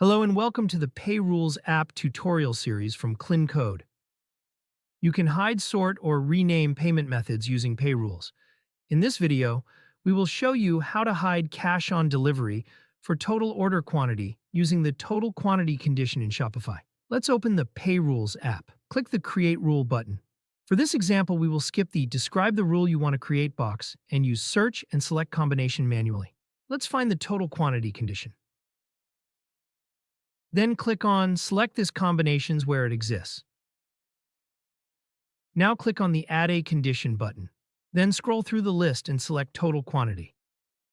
Hello and welcome to the PayRules app tutorial series from KlinKode. You can hide, sort, or rename payment methods using PayRules. In this video, we will show you how to hide cash on delivery for total order quantity using the total quantity condition in Shopify. Let's open the PayRules app. Click the Create Rule button. For this example, we will skip the Describe the rule you want to create box and use Search and select Combination manually. Let's find the total quantity condition. Then click on Select this combinations where it exists. Now click on the Add a Condition button. Then scroll through the list and select Total Quantity.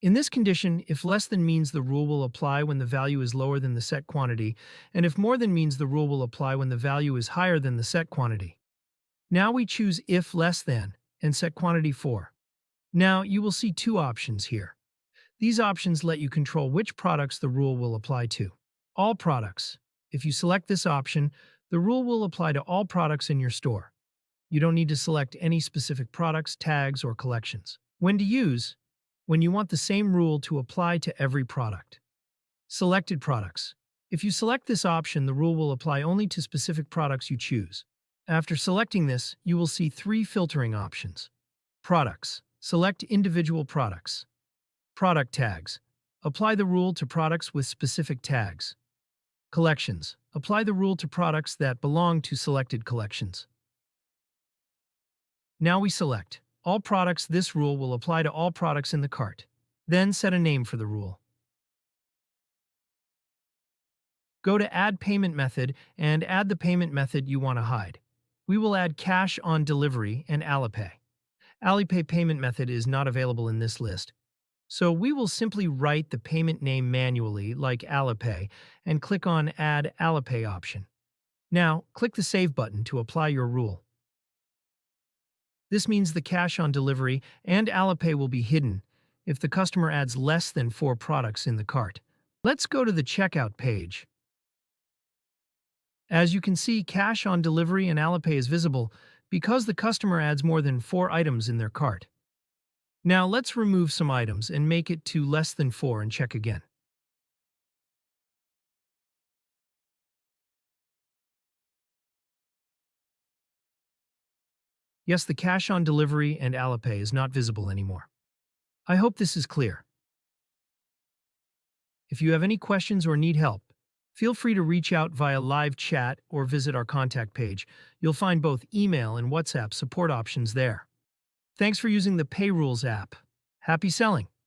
In this condition, if less than means the rule will apply when the value is lower than the set quantity, and if more than means the rule will apply when the value is higher than the set quantity. Now we choose If less than and set quantity for. Now you will see two options here. These options let you control which products the rule will apply to. All products. If you select this option, the rule will apply to all products in your store. You don't need to select any specific products, tags, or collections. When to use? When you want the same rule to apply to every product. Selected products. If you select this option, the rule will apply only to specific products you choose. After selecting this, you will see three filtering options. Products. Select individual products. Product tags. Apply the rule to products with specific tags. Collections. Apply the rule to products that belong to selected collections. Now we select all products. This rule will apply to all products in the cart. Then set a name for the rule. Go to Add Payment Method and add the payment method you want to hide. We will add Cash on Delivery and Alipay. Alipay payment method is not available in this list. So we will simply write the payment name manually, like Alipay, and click on Add Alipay option. Now, click the Save button to apply your rule. This means the cash on delivery and Alipay will be hidden if the customer adds less than 4 products in the cart. Let's go to the checkout page. As you can see, cash on delivery and Alipay is visible because the customer adds more than 4 items in their cart. Now let's remove some items and make it to less than 4 and check again. Yes, the cash on delivery and Alipay is not visible anymore. I hope this is clear. If you have any questions or need help, feel free to reach out via live chat or visit our contact page. You'll find both email and WhatsApp support options there. Thanks for using the PayRules app. Happy selling!